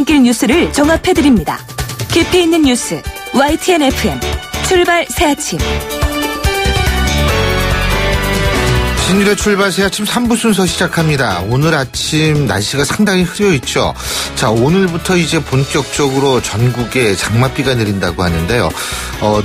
읽을 뉴스를 종합해드립니다. 깊이 있는 뉴스 YTN FM 출발 새아침. 신일의 출발 새아침 3부 순서 시작합니다. 오늘 아침 날씨가 상당히 흐려있죠. 자, 오늘부터 이제 본격적으로 전국에 장맛비가 내린다고 하는데요.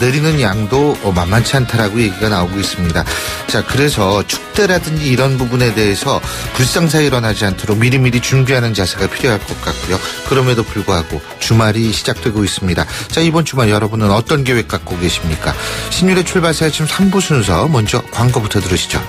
내리는 양도 만만치 않다라고 얘기가 나오고 있습니다. 자, 그래서 축대라든지 이런 부분에 대해서 불상사가 일어나지 않도록 미리미리 준비하는 자세가 필요할 것 같고요. 그럼에도 불구하고 주말이 시작되고 있습니다. 자, 이번 주말 여러분은 어떤 계획 갖고 계십니까? 신일의 출발 새아침 3부 순서 먼저 광고부터 들으시죠.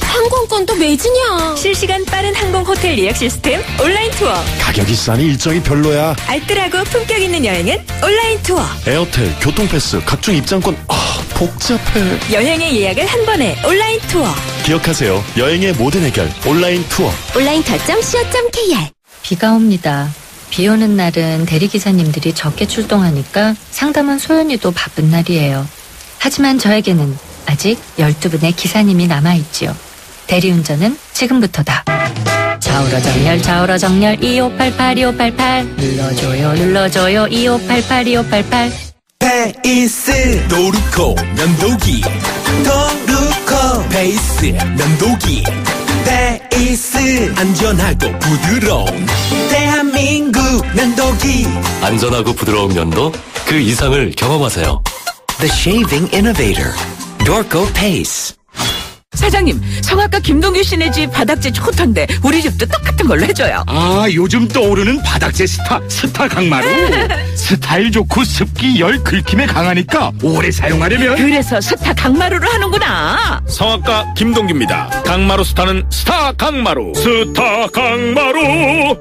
항공권도 매진이야. 실시간 빠른 항공 호텔 예약 시스템 온라인 투어. 가격이 싸니 일정이 별로야. 알뜰하고 품격 있는 여행은 온라인 투어. 에어텔, 교통패스, 각종 입장권. 복잡해. 여행의 예약을 한 번에 온라인 투어. 기억하세요. 여행의 모든 해결 온라인 투어. 온라인투어.co.kr. 비가 옵니다. 비 오는 날은 대리기사님들이 적게 출동하니까 상담원 소연이도 바쁜 날이에요. 하지만 저에게는 아직 12분의 기사님이 남아있지요. 대리운전은 지금부터다. 좌우로 정렬 2588 눌러줘요 2588 페이스 도루코 면도기 도루코 페이스 면도기 페이스 안전하고 부드러운 대한민국 면도기. 안전하고 부드러운 면도 그 이상을 경험하세요. The Shaving Innovator Dorco Pace. 사장님, 성악가 김동규 씨네 집 바닥재 좋던데 우리 집도 똑같은 걸로 해줘요. 요즘 떠오르는 바닥재 스타 강마루. 스타일 좋고 습기 열 긁힘에 강하니까 오래 사용하려면 그래서 스타 강마루로 하는구나. 성악가 김동규입니다. 강마루 스타는 스타 강마루. 스타 강마루.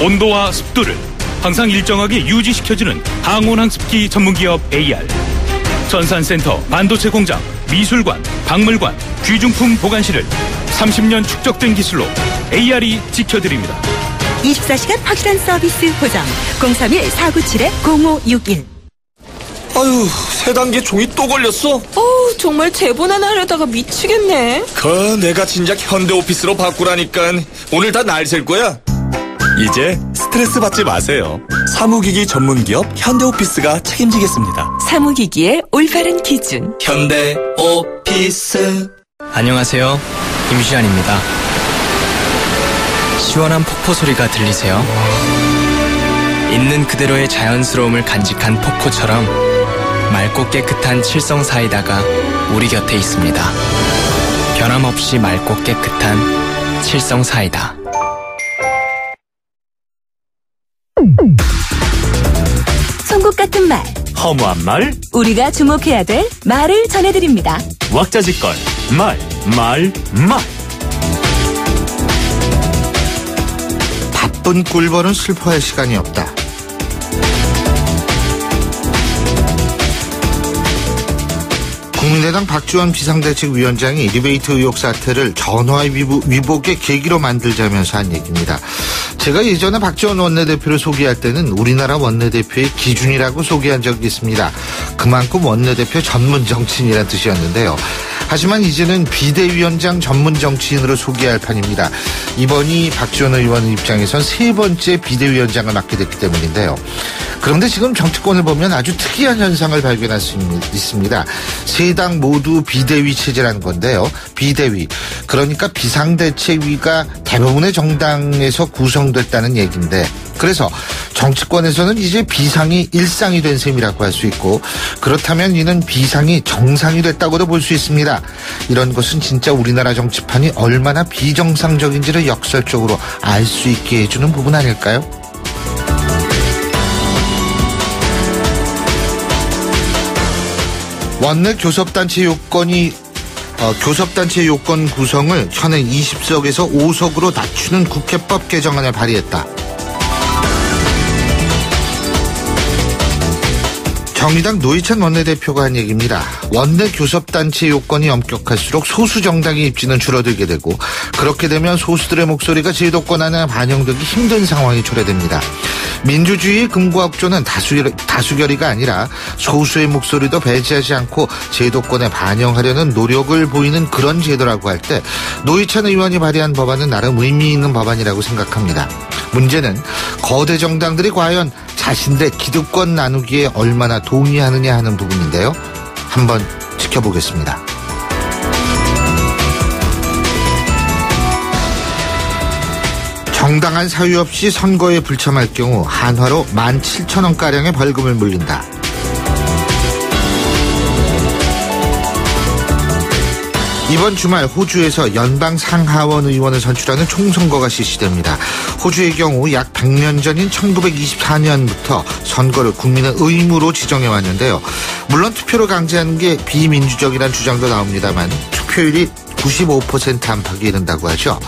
온도와 습도를 항상 일정하게 유지시켜주는 항온항습기 전문기업 AR. 전산센터, 반도체 공장, 미술관, 박물관, 귀중품 보관실을 30년 축적된 기술로 AR이 지켜드립니다. 24시간 확실한 서비스 보장 031-497-0561. 아유, 세 단계 종이 또 걸렸어? 정말 제본 하나 하려다가 미치겠네. 내가 진작 현대오피스로 바꾸라니까. 오늘 다 날 셀 거야. 이제 스트레스 받지 마세요. 사무기기 전문기업 현대오피스가 책임지겠습니다. 사무기기의 올바른 기준 현대오피스. 안녕하세요. 김시안입니다. 시원한 폭포 소리가 들리세요? 있는 그대로의 자연스러움을 간직한 폭포처럼 맑고 깨끗한 칠성 사이다가 우리 곁에 있습니다. 변함없이 맑고 깨끗한 칠성 사이다. 송곳 같은 말, 허무한 말, 우리가 주목해야 될 말을 전해드립니다. 왁자지껄 말. 바쁜 꿀벌은 슬퍼할 시간이 없다. 국민의당 박지원 비상대책위원장이 리베이트 의혹 사태를 전화 위복의 계기로 만들자면서 한 얘기입니다. 제가 예전에 박지원 원내대표를 소개할 때는 우리나라 원내대표의 기준이라고 소개한 적이 있습니다. 그만큼 원내대표 전문 정치인이라는 뜻이었는데요. 하지만 이제는 비대위원장 전문 정치인으로 소개할 판입니다. 이번이 박지원 의원 입장에선 세 번째 비대위원장을 맡게 됐기 때문인데요. 그런데 지금 정치권을 보면 아주 특이한 현상을 발견할 수 있습니다. 세 당 모두 비대위 체제라는 건데요. 비대위, 그러니까 비상대책위가 대부분의 정당에서 구성됐다는 얘기인데, 그래서 정치권에서는 이제 비상이 일상이 된 셈이라고 할 수 있고, 그렇다면 이는 비상이 정상이 됐다고도 볼 수 있습니다. 이런 것은 진짜 우리나라 정치판이 얼마나 비정상적인지를 역설적으로 알 수 있게 해주는 부분 아닐까요? 원내 교섭단체 요건 구성을 현행 20석에서 5석으로 낮추는 국회법 개정안을 발의했다. 정의당 노회찬 원내대표가 한 얘기입니다. 원내 교섭단체 요건이 엄격할수록 소수 정당의 입지는 줄어들게 되고 그렇게 되면 소수들의 목소리가 제도권 안에 반영되기 힘든 상황이 초래됩니다. 민주주의의 금과 억조는 다수결이가 아니라 소수의 목소리도 배제하지 않고 제도권에 반영하려는 노력을 보이는 그런 제도라고 할 때 노회찬 의원이 발의한 법안은 나름 의미 있는 법안이라고 생각합니다. 문제는 거대 정당들이 과연 자신들의 기득권 나누기에 얼마나 동의하느냐 하는 부분인데요. 한번 지켜보겠습니다. 정당한 사유 없이 선거에 불참할 경우 한화로 17,000원가량의 벌금을 물린다. 이번 주말 호주에서 연방 상하원 의원을 선출하는 총선거가 실시됩니다. 호주의 경우 약 100년 전인 1924년부터 선거를 국민의 의무로 지정해왔는데요. 물론 투표를 강제하는 게 비민주적이라는 주장도 나옵니다만 투표율이 95% 안팎에 이른다고 하죠.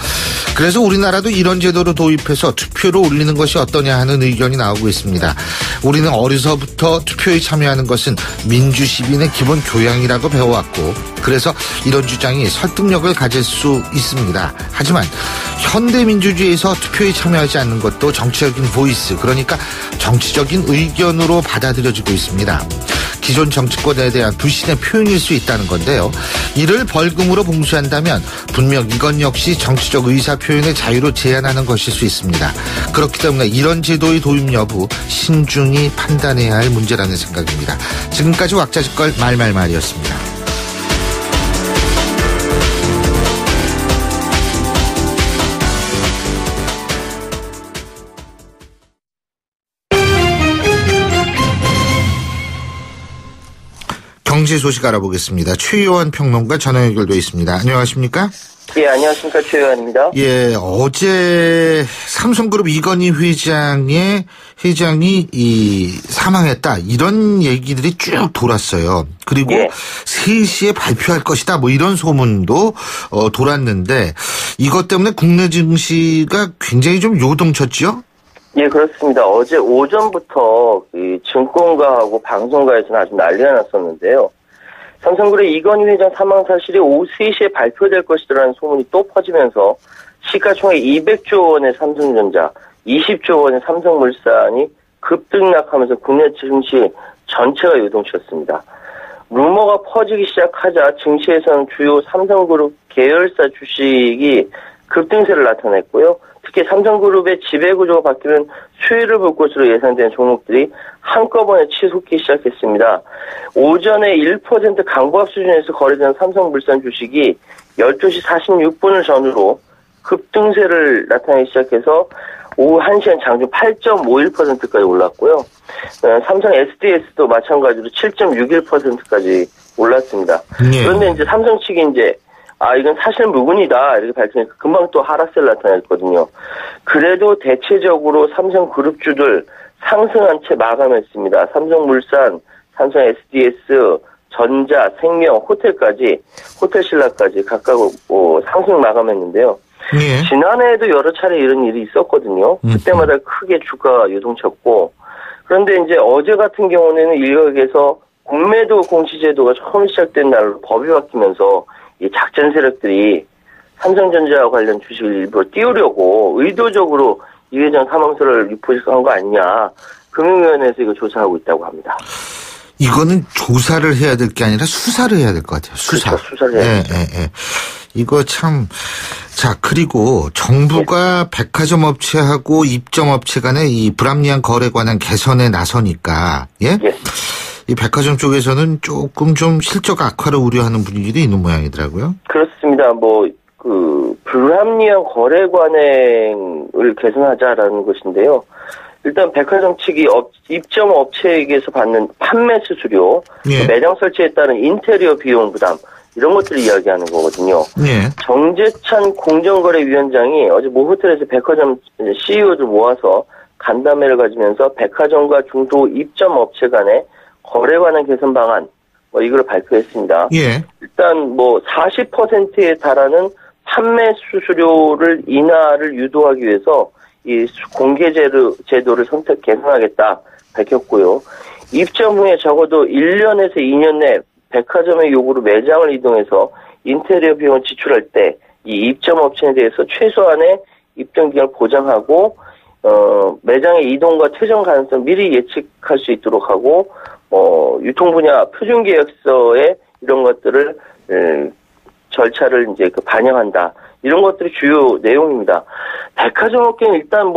그래서 우리나라도 이런 제도를 도입해서 투표를 올리는 것이 어떠냐 하는 의견이 나오고 있습니다. 우리는 어려서부터 투표에 참여하는 것은 민주 시민의 기본 교양이라고 배워왔고 그래서 이런 주장이 설득력을 가질 수 있습니다. 하지만 현대민주주의에서 투표에 참여하지 않는 것도 정치적인 보이스, 그러니까 정치적인 의견으로 받아들여지고 있습니다. 기존 정치권에 대한 불신의 표현일 수 있다는 건데요. 이를 벌금으로 봉수한다면 분명 이건 역시 정치적 의사표현의 자유로 제한하는 것일 수 있습니다. 그렇기 때문에 이런 제도의 도입 여부 신중히 판단해야 할 문제라는 생각입니다. 지금까지 왁자지껄 말말말이었습니다. 경제 소식 알아보겠습니다. 최요한 평론가 전화 연결돼 있습니다. 안녕하십니까? 예, 안녕하십니까. 최요한입니다. 예, 어제 삼성그룹 이건희 회장이 사망했다. 이런 얘기들이 쭉 돌았어요. 그리고 예. 3시에 발표할 것이다. 뭐 이런 소문도 돌았는데 이것 때문에 국내 증시가 굉장히 좀 요동쳤죠? 예, 그렇습니다. 어제 오전부터 이 증권가하고 방송가에서는 아주 난리가 났었는데요. 삼성그룹 이건희 회장 사망 사실이 오후 3시에 발표될 것이라는 소문이 또 퍼지면서 시가총액 200조 원의 삼성전자, 20조 원의 삼성물산이 급등락하면서 국내 증시 전체가 요동쳤습니다. 루머가 퍼지기 시작하자 증시에서는 주요 삼성그룹 계열사 주식이 급등세를 나타냈고요. 특히 삼성그룹의 지배구조가 바뀌면 수혜를 볼 것으로 예상되는 종목들이 한꺼번에 치솟기 시작했습니다. 오전에 1% 강보합 수준에서 거래되는 삼성물산 주식이 12시 46분을 전후로 급등세를 나타내기 시작해서 오후 1시엔 장중 8.51%까지 올랐고요. 삼성 SDS도 마찬가지로 7.61%까지 올랐습니다. 그런데 이제 삼성 측이 이건 사실 무근이다 이렇게 밝히니까 금방 또 하락세를 나타냈거든요. 그래도 대체적으로 삼성그룹주들 상승한 채 마감했습니다. 삼성물산, 삼성 SDS, 전자, 생명, 호텔신라까지 각각 상승 마감했는데요. 예. 지난해에도 여러 차례 이런 일이 있었거든요. 그때마다 크게 주가 요동쳤고 그런데 이제 어제 같은 경우에는 일각에서 공매도 공시제도가 처음 시작된 날로 법이 바뀌면서 이 작전 세력들이 삼성전자와 관련 주식을 일부러 띄우려고 의도적으로 이 회장 사망설을 유포한 거 아니냐. 금융위원회에서 이거 조사하고 있다고 합니다. 이거는 조사를 해야 될 게 아니라 수사를 해야 될 것 같아요. 수사. 그렇죠, 수사를 해야 돼요. 예. 이거 참. 자, 그리고 정부가 백화점 업체하고 입점 업체 간의 이 불합리한 거래 관한 개선에 나서니까, 예? 이 백화점 쪽에서는 조금 좀 실적 악화를 우려하는 분위기도 있는 모양이더라고요. 그렇습니다. 불합리한 거래 관행을 개선하자라는 것인데요. 일단 백화점 측이 입점 업체에게서 받는 판매 수수료, 예. 매장 설치에 따른 인테리어 비용 부담 이런 것들을 이야기하는 거거든요. 예. 정재찬 공정거래위원장이 어제 모 호텔에서 백화점 CEO들 모아서 간담회를 가지면서 백화점과 중소 입점 업체 간의 거래 관한 개선 방안 이걸 발표했습니다. 예. 일단 40%에 달하는 판매 수수료를 인하를 유도하기 위해서 이 공개 제도를 선택 개선하겠다 밝혔고요. 입점 후에 적어도 1년에서 2년 내 백화점의 요구로 매장을 이동해서 인테리어 비용을 지출할 때 이 입점 업체에 대해서 최소한의 입점 기간을 보장하고 매장의 이동과 퇴점 가능성 미리 예측할 수 있도록 하고 유통 분야 표준 계약서에 이런 것들을 절차를 이제 반영한다. 이런 것들이 주요 내용입니다. 백화점 업계는 일단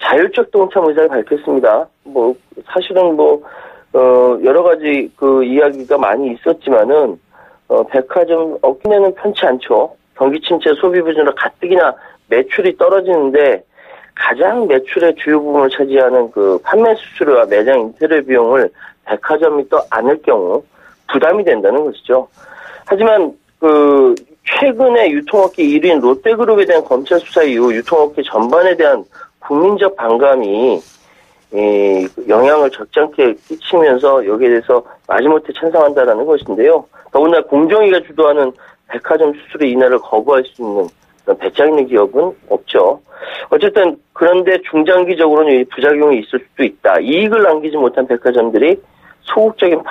자율적 동참 의사를 밝혔습니다. 사실은 여러 가지 이야기가 많이 있었지만은 백화점 업계는 편치 않죠. 경기 침체, 소비 부진으로 가뜩이나 매출이 떨어지는데 가장 매출의 주요 부분을 차지하는 판매 수수료와 매장 인테리어 비용을 백화점이 또 안을 경우 부담이 된다는 것이죠. 하지만 최근에 유통업계 1위인 롯데그룹에 대한 검찰 수사 이후 유통업계 전반에 대한 국민적 반감이 영향을 적잖게 끼치면서 여기에 대해서 마지못해 찬성한다라는 것인데요. 더군다나 공정위가 주도하는 백화점 수수료 인하를 거부할 수 있는 그런 배짱 있는 기업은 없죠. 어쨌든 그런데 중장기적으로는 부작용이 있을 수도 있다. 이익을 남기지 못한 백화점들이 소극적인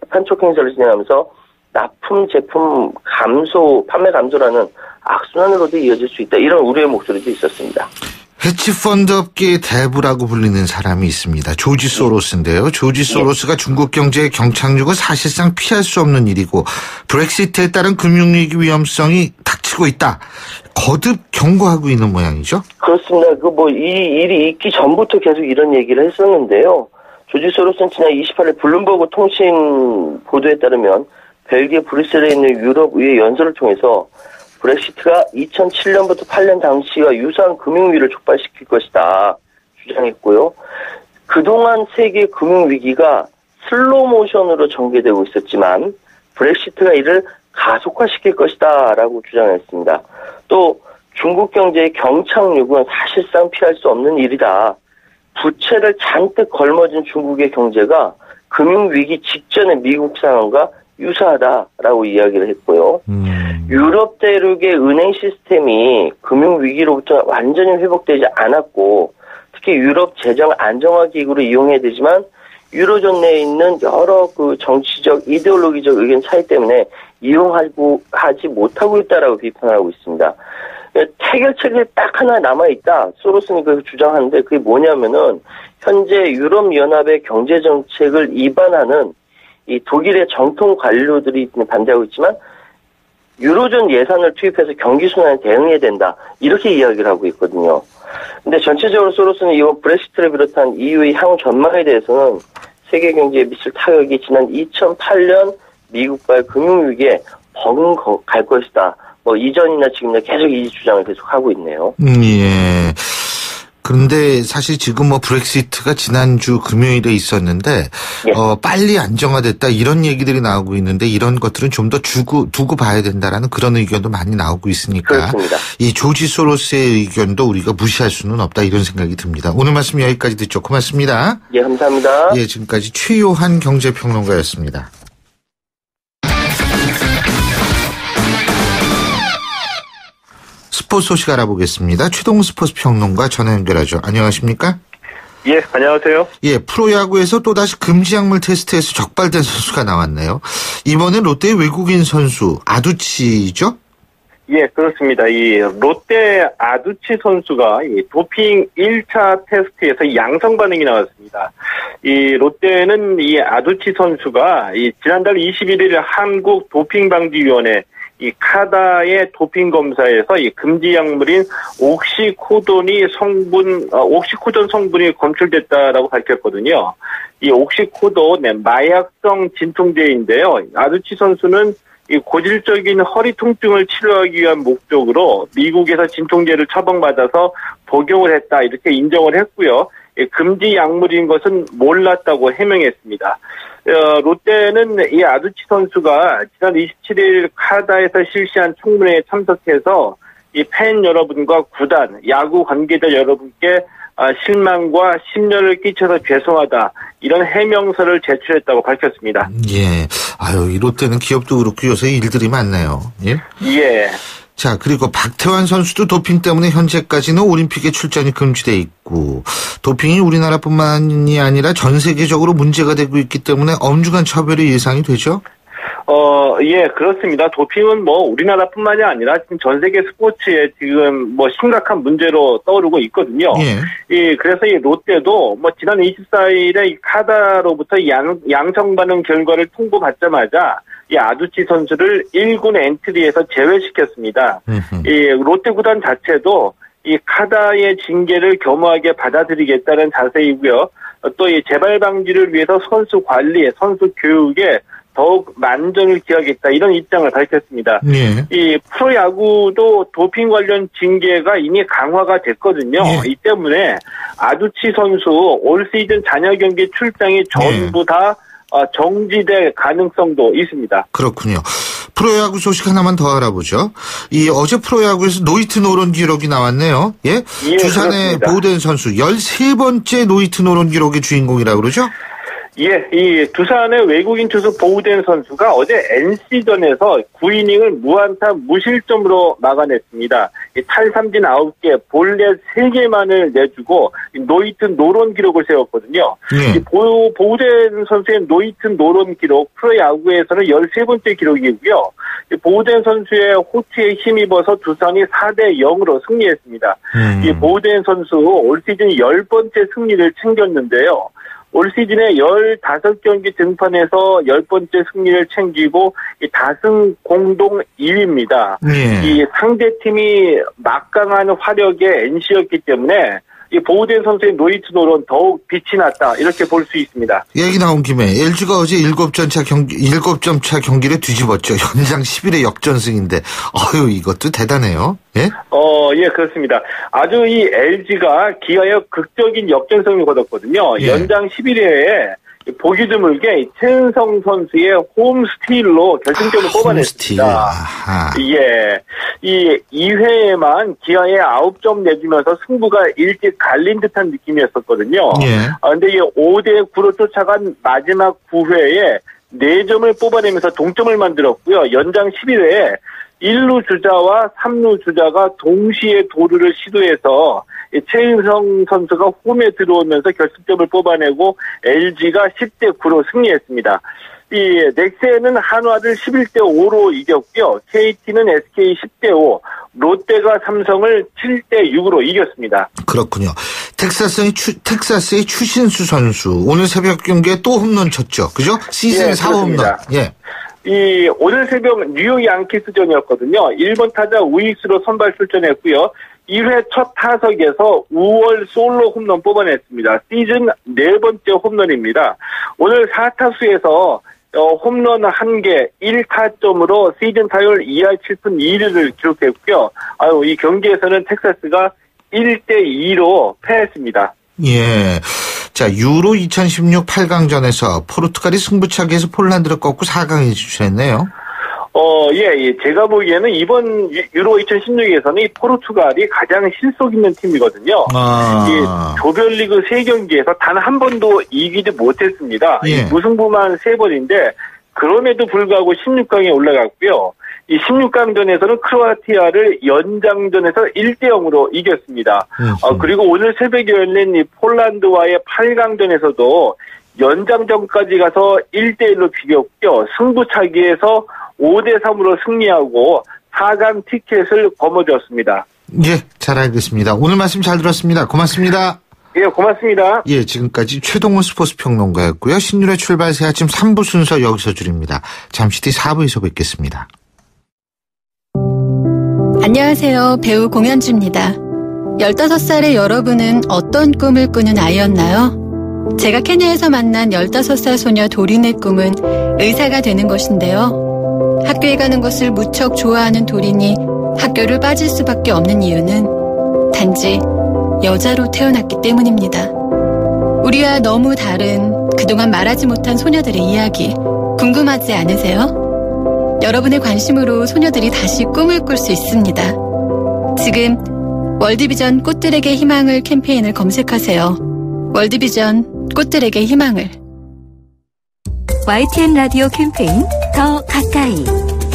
판촉 행사를 진행하면서 납품 제품 판매 감소라는 악순환으로도 이어질 수 있다. 이런 우려의 목소리도 있었습니다. 헤지펀드 업계의 대부라고 불리는 사람이 있습니다. 조지 소로스인데요. 조지 소로스가 중국 경제의 경착륙은 사실상 피할 수 없는 일이고 브렉시트에 따른 금융위기 위험성이 닥치고 있다. 거듭 경고하고 있는 모양이죠? 그렇습니다. 이 일이 있기 전부터 계속 이런 얘기를 했었는데요. 조지 소로스는 지난 28일 블룸버그 통신 보도에 따르면 벨기에 브뤼셀에 있는 유럽의회 연설을 통해서 브렉시트가 2007년부터 8년 당시와 유사한 금융위기를 촉발시킬 것이다 주장했고요. 그동안 세계 금융위기가 슬로우 모션으로 전개되고 있었지만 브렉시트가 이를 가속화시킬 것이다 라고 주장했습니다. 또 중국 경제의 경착륙은 사실상 피할 수 없는 일이다. 부채를 잔뜩 걸머진 중국의 경제가 금융위기 직전의 미국 상황과 유사하다라고 이야기를 했고요. 유럽 대륙의 은행 시스템이 금융위기로부터 완전히 회복되지 않았고 특히 유럽 재정 안정화 기구를 이용해야 되지만 유로존 내에 있는 여러 정치적, 이데올로기적 의견 차이 때문에 하지 못하고 있다라고 비판하고 있습니다. 해결책이 딱 하나 남아있다. 소로스는 주장하는데 그게 뭐냐면은 현재 유럽연합의 경제정책을 위반하는 이 독일의 정통 관료들이 반대하고 있지만 유로존 예산을 투입해서 경기 순환에 대응해야 된다. 이렇게 이야기를 하고 있거든요. 근데 전체적으로 소로스는 이번 브렉시트를 비롯한 EU의 향후 전망에 대해서는 세계 경제에 미칠 타격이 지난 2008년 미국과의 금융위기에 버금 갈 것이다. 이전이나 지금이나 계속 이 주장을 계속 하고 있네요. 예. 그런데 사실 지금 브렉시트가 지난주 금요일에 있었는데 빨리 안정화됐다 이런 얘기들이 나오고 있는데 이런 것들은 좀 더 두고 봐야 된다라는 그런 의견도 많이 나오고 있으니까 그렇습니다. 이 조지 소로스의 의견도 우리가 무시할 수는 없다 이런 생각이 듭니다. 오늘 말씀 여기까지 듣죠. 고맙습니다. 예, 감사합니다. 예, 지금까지 최요한 경제평론가였습니다. 스포츠 소식 알아보겠습니다. 최동훈 스포츠 평론가 전화 연결하죠. 안녕하십니까? 예, 안녕하세요. 예, 프로야구에서 또다시 금지 약물 테스트에서 적발된 선수가 나왔네요. 이번엔 롯데의 외국인 선수 아두치죠? 예, 그렇습니다. 이 롯데 아두치 선수가 이 도핑 1차 테스트에서 양성 반응이 나왔습니다. 이 롯데는 이 아두치 선수가 지난달 21일 한국 도핑방지위원회 이 카다의 도핑 검사에서 이 금지 약물인 옥시코돈 성분이 검출됐다라고 밝혔거든요. 이 옥시코돈 마약성 진통제인데요. 아두치 선수는 이 고질적인 허리 통증을 치료하기 위한 목적으로 미국에서 진통제를 처방받아서 복용을 했다 이렇게 인정을 했고요. 금지 약물인 것은 몰랐다고 해명했습니다. 롯데는 이 아두치 선수가 지난 27일 카다에서 실시한 청문회에 참석해서 이 팬 여러분과 구단, 야구 관계자 여러분께 실망과 심려를 끼쳐서 죄송하다 이런 해명서를 제출했다고 밝혔습니다. 예, 이 롯데는 기업도 그렇고 요새 일들이 많네요. 예. 예. 자, 그리고 박태환 선수도 도핑 때문에 현재까지는 올림픽에 출전이 금지돼 있고, 도핑이 우리나라뿐만이 아니라 전 세계적으로 문제가 되고 있기 때문에 엄중한 처벌이 예상이 되죠? 예, 그렇습니다. 도핑은 뭐 우리나라뿐만이 아니라 지금 전 세계 스포츠에 지금 뭐 심각한 문제로 떠오르고 있거든요. 예, 그래서 이 롯데도 뭐 지난 24일에 이 카다로부터 양성 반응 결과를 통보받자마자 이 아두치 선수를 1군 엔트리에서 제외시켰습니다. 이 롯데 구단 자체도 이 카다의 징계를 겸허하게 받아들이겠다는 자세이고요. 또 이 재발 방지를 위해서 선수 관리에, 선수 교육에 더욱 만전을 기하겠다 이런 입장을 밝혔습니다. 이 프로야구도 도핑 관련 징계가 이미 강화가 됐거든요. 이 때문에 아두치 선수 올 시즌 잔여 경기 출장이 전부 다 정지될 가능성도 있습니다. 그렇군요. 프로야구 소식 하나만 더 알아보죠. 이 어제 프로야구에서 노히트 노런 기록이 나왔네요. 예? 두산의 보우덴 선수 13번째 노히트 노런 기록의 주인공이라고 그러죠? 예, 이 두산의 외국인 투수 보우덴 선수가 어제 NC전에서 9이닝을 무안타 무실점으로 막아냈습니다. 탈삼진 9개, 볼넷 3개만을 내주고 노히트 노런 기록을 세웠거든요. 이 보우덴 선수의 노히트 노런 기록, 프로야구에서는 13번째 기록이고요. 보우덴 선수의 호투에 힘입어서 두산이 4대0으로 승리했습니다. 이 보우덴 선수 올 시즌 10번째 승리를 챙겼는데요. 올 시즌에 15경기 등판에서 10번째 승리를 챙기고 이 다승 공동 2위입니다. 이 상대팀이 막강한 화력의 NC였기 때문에 이 보우덴 선수의 노히트 노런 더욱 빛이 났다 이렇게 볼 수 있습니다. 얘기 나온 김에 LG가 어제 7점 차 경기를 뒤집었죠. 연장 10일의 역전승인데 이것도 대단해요. 예? 예, 그렇습니다. 아주 이 LG가 기아의 극적인 역전승을 거뒀거든요. 연장 11회에 보기 드물게 최은성 선수의 홈스틸로 결승점을 뽑아냈습니다. 예. 이 2회에만 기아에 9점 내주면서 승부가 일찍 갈린 듯한 느낌이었었거든요. 근데 이 5대9로 쫓아간 마지막 9회에 4점을 뽑아내면서 동점을 만들었고요. 연장 11회에 1루 주자와 3루 주자가 동시에 도루를 시도해서 최은성 선수가 홈에 들어오면서 결승점을 뽑아내고 LG가 10대9로 승리했습니다. 이 넥센은 한화를 11대5로 이겼고요. KT는 SK 10대5, 롯데가 삼성을 7대6으로 이겼습니다. 그렇군요. 텍사스의 추신수 선수 오늘 새벽 경기에 또 홈런 쳤죠. 그죠? 시즌 4홈런. 예. 오늘 새벽 뉴욕 양키스전이었거든요. 1번 타자 우익수로 선발 출전했고요. 1회 첫 타석에서 5월 솔로 홈런 뽑아냈습니다. 시즌 4번째 홈런입니다. 오늘 4타수에서 홈런 1개, 1타점으로 시즌 타율 2할 7푼 2리를 기록했고요. 이 경기에서는 텍사스가 1대2로 패했습니다. 예. 자, 유로 2016 8강전에서 포르투갈이 승부차기에서 폴란드를 꺾고 4강에 진출했네요. 예. 제가 보기에는 이번 유로 2016에서는 이 포르투갈이 가장 실속 있는 팀이거든요. 이 조별리그 3경기에서 단 한 번도 이기지 못했습니다. 무승부만 3번인데 그럼에도 불구하고 16강에 올라갔고요. 이 16강전에서는 크로아티아를 연장전에서 1대0으로 이겼습니다. 그리고 오늘 새벽에 열린 이 폴란드와의 8강전에서도 연장전까지 가서 1대1로 비겼고요. 승부차기에서 5대3으로 승리하고 4강 티켓을 거머쥐었습니다. 예, 잘 알겠습니다. 오늘 말씀 잘 들었습니다. 고맙습니다. 예, 고맙습니다. 예, 지금까지 최동훈 스포츠 평론가였고요. 신율의 출발 새 아침 3부 순서 여기서 줄입니다. 잠시 뒤 4부에서 뵙겠습니다. 안녕하세요. 배우 공연주입니다. 15살의 여러분은 어떤 꿈을 꾸는 아이였나요? 제가 케냐에서 만난 15살 소녀 도린의 꿈은 의사가 되는 것인데요. 학교에 가는 것을 무척 좋아하는 도린이 학교를 빠질 수밖에 없는 이유는 단지 여자로 태어났기 때문입니다. 우리와 너무 다른 그동안 말하지 못한 소녀들의 이야기 궁금하지 않으세요? 여러분의 관심으로 소녀들이 다시 꿈을 꿀 수 있습니다. 지금 월드비전 꽃들에게 희망을 캠페인을 검색하세요. 월드비전 꽃들에게 희망을. YTN 라디오 캠페인 더 가까이.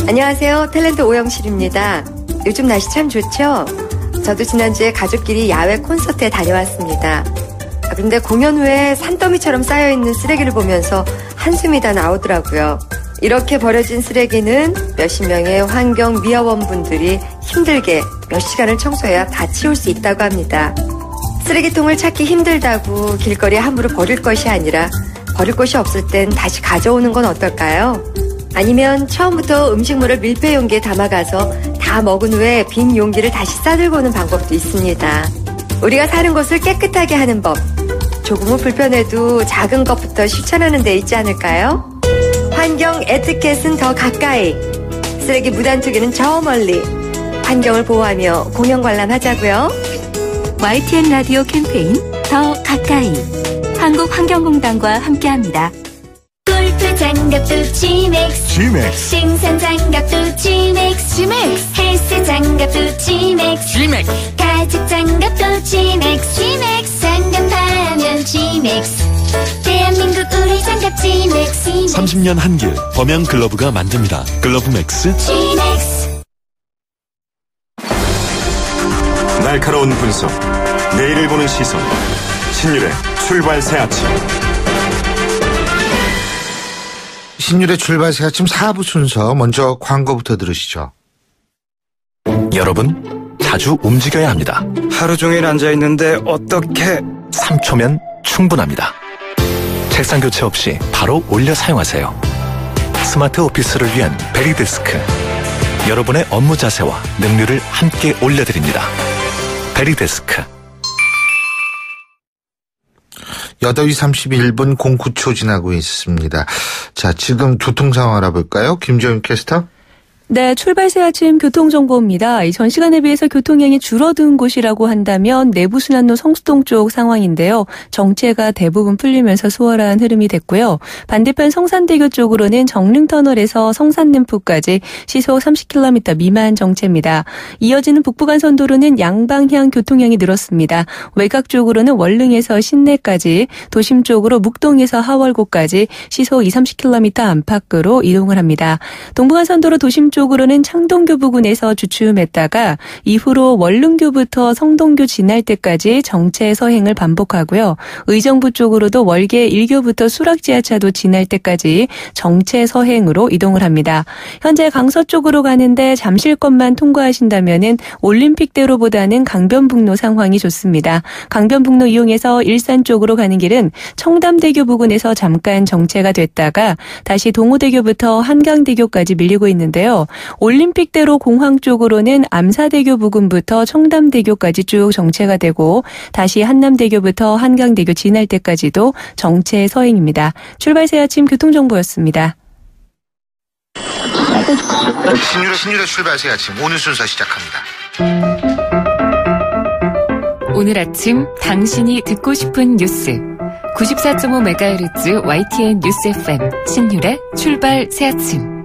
안녕하세요. 탤런트 오영실입니다. 요즘 날씨 참 좋죠? 저도 지난주에 가족끼리 야외 콘서트에 다녀왔습니다. 그런데 공연 후에 산더미처럼 쌓여있는 쓰레기를 보면서 한숨이 다 나오더라고요. 이렇게 버려진 쓰레기는 몇십 명의 환경미화원분들이 힘들게 몇 시간을 청소해야 다 치울 수 있다고 합니다. 쓰레기통을 찾기 힘들다고 길거리에 함부로 버릴 것이 아니라 버릴 곳이 없을 땐 다시 가져오는 건 어떨까요? 아니면 처음부터 음식물을 밀폐 용기에 담아가서 다 먹은 후에 빈 용기를 다시 싸들고 오는 방법도 있습니다. 우리가 사는 곳을 깨끗하게 하는 법, 조금은 불편해도 작은 것부터 실천하는 데 있지 않을까요? 환경 에티켓은 더 가까이, 쓰레기 무단 투기는 저 멀리, 환경을 보호하며 공연 관람하자고요. YTN 라디오 캠페인 더 가까이, 한국환경공단과 함께합니다. 골프 장갑도 지맥스, 생산 장갑도 지맥스, 헬스 장갑도 지맥스, 가죽 장갑도 지맥스, 장갑하면 지맥스, 대한민국 우리 장갑 지맥스. 30년 한길 범양 글러브가 만듭니다. 글러브 맥스 지맥스. 날카로운 분석, 내일을 보는 시선, 신율의 출발 새 아침. 신율의 출발 새 아침 4부 순서, 먼저 광고부터 들으시죠. 여러분, 자주 움직여야 합니다. 하루 종일 앉아있는데 어떻게? 3초면 충분합니다. 책상 교체 없이 바로 올려 사용하세요. 스마트 오피스를 위한 베리데스크. 여러분의 업무 자세와 능률을 함께 올려드립니다. 베리데스크. 8시 31분 09초 지나고 있습니다. 자, 지금 교통 상황 알아볼까요? 김지영 캐스터. 네, 출발 새 아침 교통정보입니다. 전 시간에 비해서 교통량이 줄어든 곳이라고 한다면 내부순환로 성수동 쪽 상황인데요. 정체가 대부분 풀리면서 수월한 흐름이 됐고요. 반대편 성산대교 쪽으로는 정릉터널에서 성산램프까지 시속 30km 미만 정체입니다. 이어지는 북부간선도로는 양방향 교통량이 늘었습니다. 외곽 쪽으로는 월릉에서 신내까지, 도심 쪽으로 묵동에서 하월고까지 시속 20-30km 안팎으로 이동을 합니다. 동부간선도로 도심 쪽으로는 창동교 부근에서 주춤했다가 이후로 월릉교부터 성동교 지날 때까지 정체 서행을 반복하고요. 의정부 쪽으로도 월계 1교부터 수락지하차도 지날 때까지 정체 서행으로 이동을 합니다. 현재 강서 쪽으로 가는데 잠실권만 통과하신다면은 올림픽대로보다는 강변북로 상황이 좋습니다. 강변북로 이용해서 일산 쪽으로 가는 길은 청담대교 부근에서 잠깐 정체가 됐다가 다시 동호대교부터 한강대교까지 밀리고 있는데요. 올림픽대로 공항 쪽으로는 암사대교 부근부터 청담대교까지 쭉 정체가 되고 다시 한남대교부터 한강대교 지날 때까지도 정체 서행입니다. 출발 새 아침 교통정보였습니다. 신율의 출발 새 아침 오늘 순서 시작합니다. 오늘 아침 당신이 듣고 싶은 뉴스 94.5MHz YTN 뉴스 FM 신율의 출발 새 아침.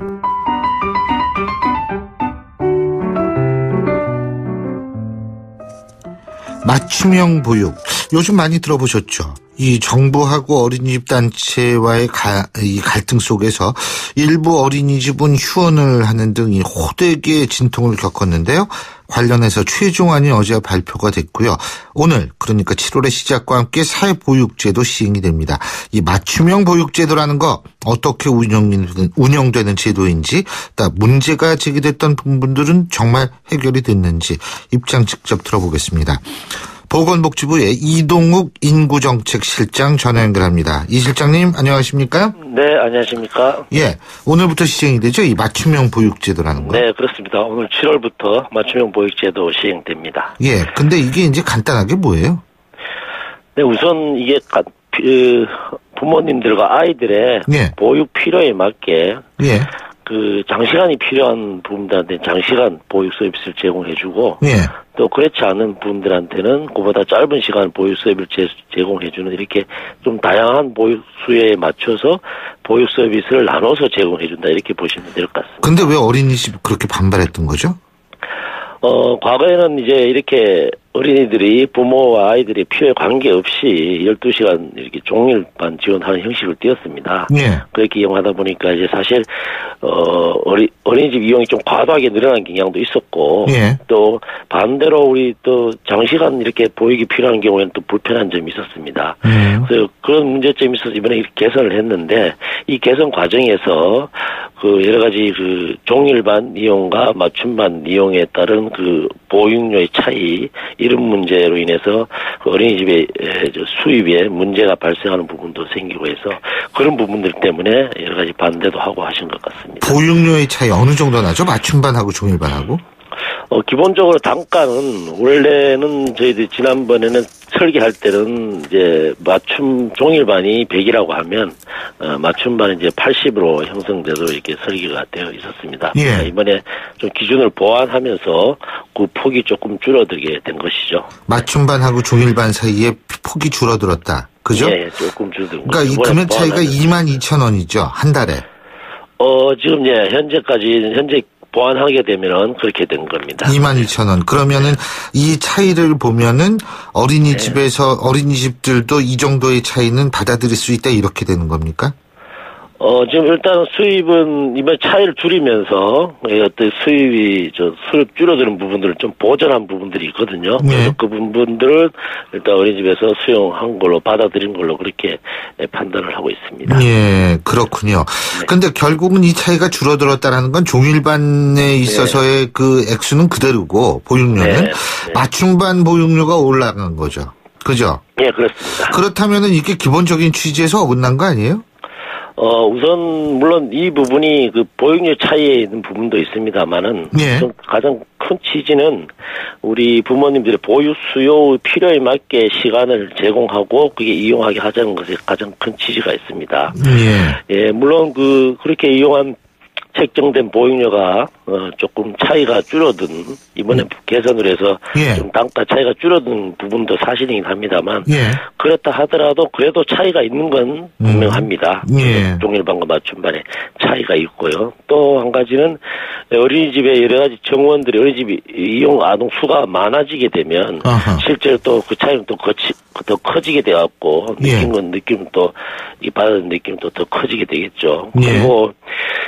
맞춤형 보육, 요즘 많이 들어보셨죠? 이 정부하고 어린이집 단체와의 이 갈등 속에서 일부 어린이집은 휴원을 하는 등 이 호되게 진통을 겪었는데요. 관련해서 최종안이 어제 발표가 됐고요. 오늘, 그러니까 7월의 시작과 함께 사회보육제도 시행이 됩니다. 이 맞춤형 보육제도라는 거 어떻게 운영되는 제도인지, 문제가 제기됐던 부분들은 정말 해결이 됐는지 입장 직접 들어보겠습니다. 보건복지부의 이동욱 인구정책실장 전화 연결합니다. 이 실장님 안녕하십니까? 네, 안녕하십니까? 예, 오늘부터 시행이 되죠? 이 맞춤형 보육제도라는 거. 네, 그렇습니다. 오늘 7월부터 맞춤형 보육제도 시행됩니다. 예, 근데 이게 이제 간단하게 뭐예요? 네, 우선 이게 부모님들과 아이들의 보육 필요에 맞게 장시간이 필요한 부분들한테 장시간 보육 서비스를 제공해주고 또 그렇지 않은 부분들한테는 그보다 짧은 시간 보육 서비스를 제공해주는 이렇게 좀 다양한 보육 수요에 맞춰서 보육 서비스를 나눠서 제공해준다 이렇게 보시면 될 것 같습니다. 근데 왜 어린이집 그렇게 반발했던 거죠? 과거에는 이제 이렇게 어린이들이 부모와 아이들의 필요에 관계없이 12시간 이렇게 종일반 지원하는 형식을 띄었습니다. 그렇게 이용하다 보니까 이제 사실, 어린이집 이용이 좀 과도하게 늘어난 경향도 있었고 예. 또 반대로 우리 또 장시간 이렇게 보육이 필요한 경우에는 또 불편한 점이 있었습니다. 그래서 그런 문제점이 있어서 이번에 이렇게 개선을 했는데 이 개선 과정에서 그 여러 가지 그 종일반 이용과 맞춤반 이용에 따른 그 보육료의 차이 이런 문제로 인해서 그 어린이집의 수입에 문제가 발생하는 부분도 생기고 해서 그런 부분들 때문에 여러 가지 반대도 하고 하신 것 같습니다. 보육료의 차이 어느 정도 나죠? 맞춤반하고 종일반하고? 기본적으로 단가는 원래는 저희들이 지난번에는 설계할 때는 이제 맞춤 종일반이 100이라고 하면 맞춤반은 이제 80으로 형성돼서 이렇게 설계가 되어 있었습니다. 예. 이번에 좀 기준을 보완하면서 그 폭이 조금 줄어들게 된 것이죠. 맞춤반하고 종일반 사이에 폭이 줄어들었다. 그죠? 예, 조금 줄어든. 그러니까 이 금액 차이가 22,000원이죠. 한 달에. 지금 현재 보완하게 되면은 그렇게 된 겁니다. 22,000원. 그러면은 이 차이를 보면은 어린이집에서 어린이집들도 이 정도의 차이는 받아들일 수 있다 이렇게 되는 겁니까? 지금 일단 수입은 이번 차이를 줄이면서 어떤 수입이 수입 줄어드는 부분들을 좀 보전한 부분들이 있거든요. 그래서 그 부분들을 일단 어린이집에서 수용한 걸로 받아들인 걸로 그렇게 판단을 하고 있습니다. 예, 그렇군요. 근데 결국은 이 차이가 줄어들었다라는 건 종일반에 있어서의 그 액수는 그대로고 보육료는 맞춤반 보육료가 올라간 거죠. 그죠? 예, 그렇습니다. 그렇다면은 이게 기본적인 취지에서 어긋난 거 아니에요? 우선 물론 이 부분이 그 보육료 차이에 있는 부분도 있습니다만은 가장 큰 취지는 우리 부모님들의 보육 수요 필요에 맞게 시간을 제공하고 그게 이용하게 하자는 것에 가장 큰 취지가 있습니다. 예, 물론 그렇게 이용한 책정된 보육료가 조금 차이가 줄어든 이번에 개선을 해서 좀 단가 차이가 줄어든 부분도 사실이긴 합니다만 그렇다 하더라도 그래도 차이가 있는 건 분명합니다. 종일반과 맞춤반의 차이가 있고요. 또 한 가지는 어린이집에 여러 가지 정원들이 어린이집 이용 아동 수가 많아지게 되면 실제로 또 그 차이는 또 더 커지게 되었고 느낌은 또 이 받는 느낌도 더 커지게 되겠죠. 그리고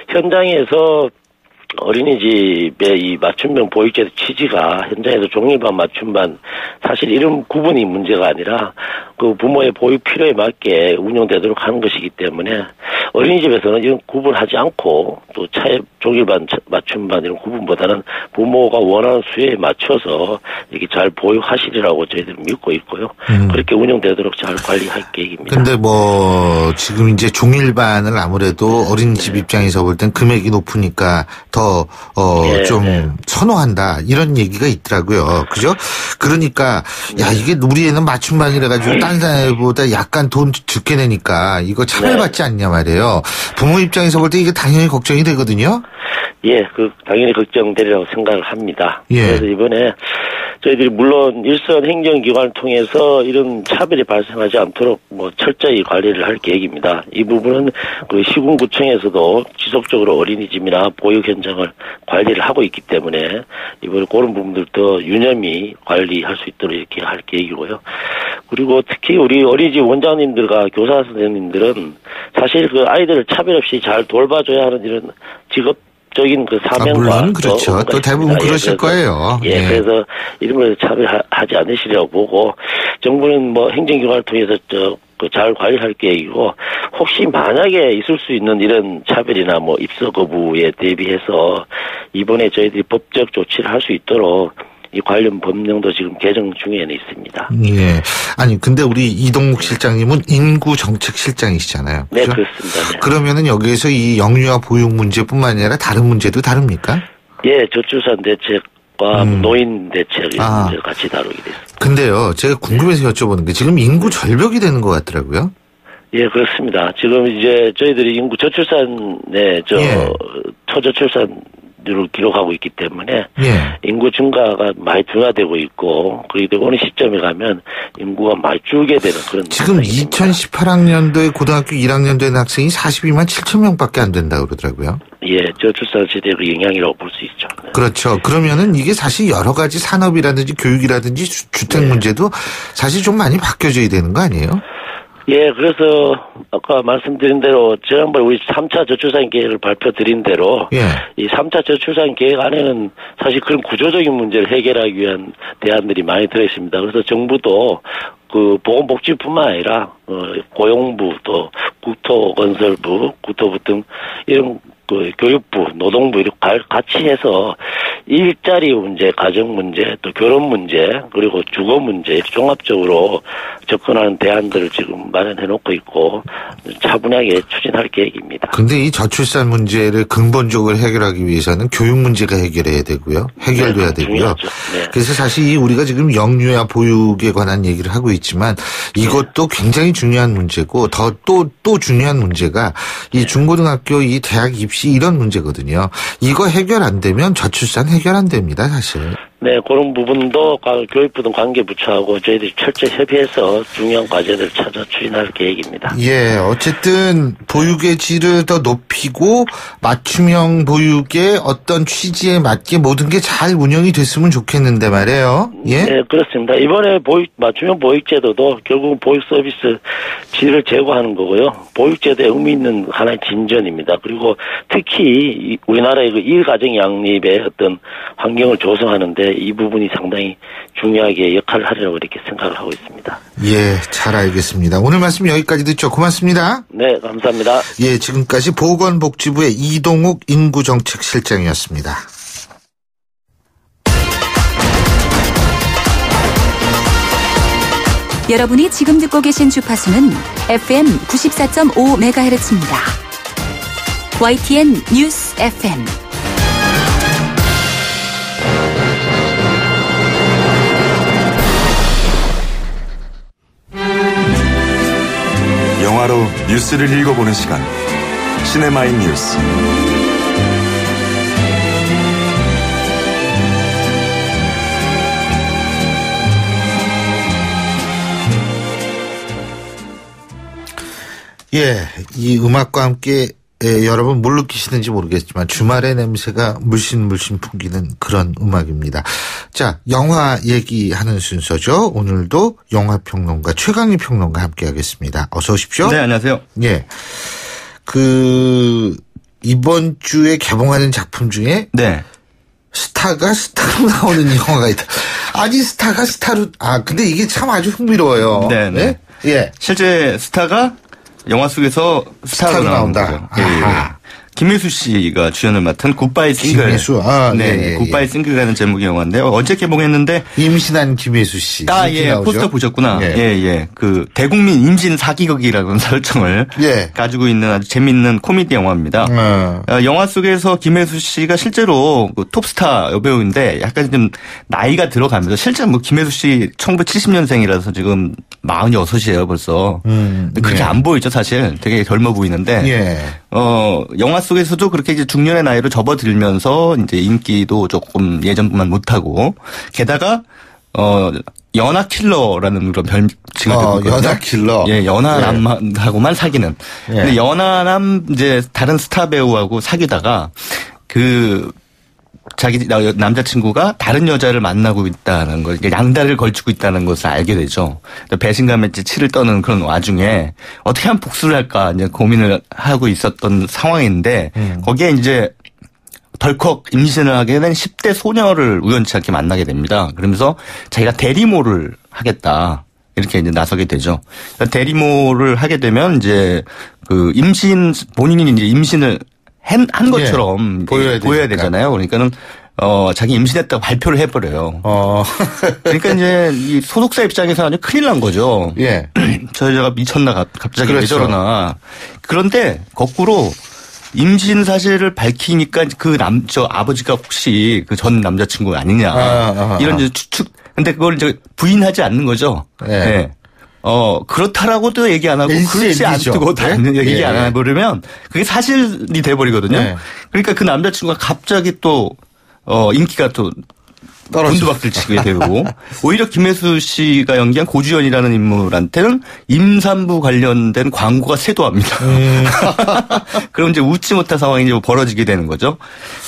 현장에서 어린이집의 이 맞춤형 보육제도 취지가 현장에서 종일반 맞춤반 사실 이런 구분이 문제가 아니라 그 부모의 보육 필요에 맞게 운영되도록 하는 것이기 때문에 어린이집에서는 이런 구분하지 않고 또 종일반 맞춤반 이런 구분보다는 부모가 원하는 수요에 맞춰서 이렇게 잘 보육하시리라고 저희들은 믿고 있고요. 그렇게 운영되도록 잘 관리할 계획입니다. 근데 지금 이제 종일반을 아무래도 어린이집 입장에서 볼 땐 금액이 높으니까 더 좀 선호한다 이런 얘기가 있더라고요. 그죠? 그러니까 이게 우리 애는 맞춤반이라 가지고 딴 사람보다 약간 돈 적게 내니까 이거 차별받지 않냐 말이에요. 부모 입장에서 볼 때 이게 당연히 걱정이 되거든요. 예, 당연히 걱정되리라고 생각을 합니다. 그래서 이번에 저희들이 물론 일선 행정기관을 통해서 이런 차별이 발생하지 않도록 철저히 관리를 할 계획입니다. 이 부분은 그 시군구청에서도 지속적으로 어린이집이나 보육 현장을 관리를 하고 있기 때문에 이번에 그런 부분들도 유념히 관리할 수 있도록 이렇게 할 계획이고요. 그리고 특히 우리 어린이집 원장님들과 교사 선생님들은 사실 그 아이들을 차별 없이 잘 돌봐줘야 하는 이런 직업적인 그 사명과 물론 그렇죠. 또 대부분 그러실 거예요. 그래서 이런 걸 차별하지 않으시려고 보고 정부는 행정기관을 통해서 잘 관리할 계획이고 혹시 만약에 있을 수 있는 이런 차별이나 입소 거부에 대비해서 이번에 저희들이 법적 조치를 할 수 있도록 이 관련 법령도 지금 개정 중에는 있습니다. 예. 아니 근데 우리 이동국 실장님은 인구정책실장이시잖아요. 네, 그렇죠? 그렇습니다. 네. 그러면은 여기에서 이 영유아 보육 문제뿐만 아니라 다른 문제도 다룹니까? 예, 저출산 대책과 노인 대책 이런 문제를 같이 다루게 됐습니다. 근데요, 제가 궁금해서 여쭤보는 게 지금 인구 절벽이 되는 것 같더라고요. 예, 그렇습니다. 지금 이제 저희들이 인구 저출산에 초저출산 를 기록하고 있기 때문에 인구 증가가 많이 둔화되고 있고 그리고 어느 시점에 가면 인구가 많이 줄게 되는 그런 지금 2018학년도에 고등학교 1학년 된 학생이 42만 7천 명밖에 안 된다고 그러더라고요. 예, 저출산 시대의 그 영향이라고 볼 수 있죠. 네. 그렇죠. 그러면은 이게 사실 여러 가지 산업이라든지 교육이라든지 주택 문제도 사실 좀 많이 바뀌어져야 되는 거 아니에요? 예, 그래서 아까 말씀드린 대로 지난번에 우리 3차 저출산 계획을 발표드린 대로 이 3차 저출산 계획 안에는 사실 그런 구조적인 문제를 해결하기 위한 대안들이 많이 들어있습니다. 그래서 정부도 그 보건복지뿐만 아니라 고용부 또 국토건설부, 국토부 등 이런 그 교육부, 노동부 이렇게 같이 해서 일자리 문제, 가정 문제, 또 결혼 문제, 그리고 주거 문제 종합적으로 접근하는 대안들을 지금 마련해 놓고 있고 차분하게 추진할 계획입니다. 근데 이 저출산 문제를 근본적으로 해결하기 위해서는 교육 문제가 해결해야 되고요. 해결돼야 되고요. 네. 그래서 사실 우리가 지금 영유아 보육에 관한 얘기를 하고 있지만 이것도 굉장히 중요한 문제고 또 중요한 문제가 이 중고등학교 이 대학 입시 이런 문제거든요. 이거 해결 안 되면 저출산 해결 안 됩니다, 사실. 네, 그런 부분도 교육부 등 관계부처하고 저희들이 철저히 협의해서 중요한 과제들을 찾아 추진할 계획입니다. 예, 어쨌든 보육의 질을 더 높이고 맞춤형 보육의 어떤 취지에 맞게 모든 게 잘 운영이 됐으면 좋겠는데 말이에요. 예? 네, 그렇습니다. 이번에 맞춤형 보육제도도 결국은 보육 서비스 질을 제고하는 거고요. 보육제도에 의미 있는 하나의 진전입니다. 그리고 특히 우리나라의 그 일가정 양립의 어떤 환경을 조성하는데 이 부분이 상당히 중요하게 역할을 하리라고 이렇게 생각을 하고 있습니다. 예, 잘 알겠습니다. 오늘 말씀 여기까지 듣죠. 고맙습니다. 네, 감사합니다. 예, 지금까지 보건복지부의 이동욱 인구정책실장이었습니다. 여러분이 지금 듣고 계신 주파수는 FM 94.5MHz입니다. YTN 뉴스 FM. 영화로 뉴스를 읽어보는 시간. 시네마인 뉴스. 예, 이 음악과 함께 여러분 뭘 느끼시는지 모르겠지만 주말의 냄새가 물씬 풍기는 그런 음악입니다. 자, 영화 얘기하는 순서죠. 오늘도 영화평론가 최강희 평론가 함께하겠습니다. 어서 오십시오. 네, 안녕하세요. 예, 이번 주에 개봉하는 작품 중에 스타가 스타로 나오는 영화가 있다. 아니 스타가 스타로 근데 이게 참 아주 흥미로워요. 네, 네. 예, 실제 스타가 영화 속에서 스타로 나온다. 예. 김혜수 씨가 주연을 맡은 굿바이 싱글. 김혜수. 네. 굿바이 싱글이라는 제목의 영화인데요. 어제 개봉했는데. 임신한 김혜수 씨. 예. 나오죠? 포스터 보셨구나. 예. 그 대국민 임신 사기극이라는 설정을 가지고 있는 아주 재밌는 코미디 영화입니다. 영화 속에서 김혜수 씨가 실제로 그 톱스타 여배우인데 약간 좀 나이가 들어가면서 실제 김혜수 씨 1970년생이라서 지금 46이에요 벌써. 그렇게 안 보이죠 사실. 되게 젊어 보이는데. 영화 속에서도 그렇게 이제 중년의 나이로 접어들면서 이제 인기도 조금 예전만 못하고 게다가 연하 킬러라는 그런 별칭을 듣고 있거든요. 연하 킬러. 예, 연하남하고만 사귀는. 근데 연하남 이제 다른 스타 배우하고 사귀다가 자기 남자친구가 다른 여자를 만나고 있다는 걸, 양다리를 걸치고 있다는 것을 알게 되죠. 배신감에 치를 떠는 그런 와중에 어떻게 하면 복수를 할까 이제 고민을 하고 있었던 상황인데 거기에 이제 덜컥 임신을 하게 된 10대 소녀를 우연치 않게 만나게 됩니다. 그러면서 자기가 대리모를 하겠다. 이렇게 이제 나서게 되죠. 대리모를 하게 되면 이제 본인이 이제 임신을 한 것처럼 보여야 되잖아요. 그러니까는 자기 임신했다고 발표를 해버려요. 그러니까 이제 이 소속사 입장에서 아주 큰일 난 거죠. 예. 저 여자가 미쳤나 갑자기 왜 저러나. 그런데 거꾸로 임신 사실을 밝히니까 저 아버지가 혹시 그 전 남자친구 아니냐. 이런 이제 추측. 근데 그걸 이제 부인하지 않는 거죠. 네. 그렇다라고도 얘기 안 하고, 그렇지 않고, 얘기 안 해버리면, 그게 사실이 돼버리거든요. 그러니까 그 남자친구가 갑자기 또, 인기가 또 곤두박질 치게 되고 오히려 김혜수 씨가 연기한 고주연이라는 인물한테는 임산부 관련된 광고가 쇄도합니다. 그럼 이제 웃지 못할 상황이 이제 벌어지게 되는 거죠.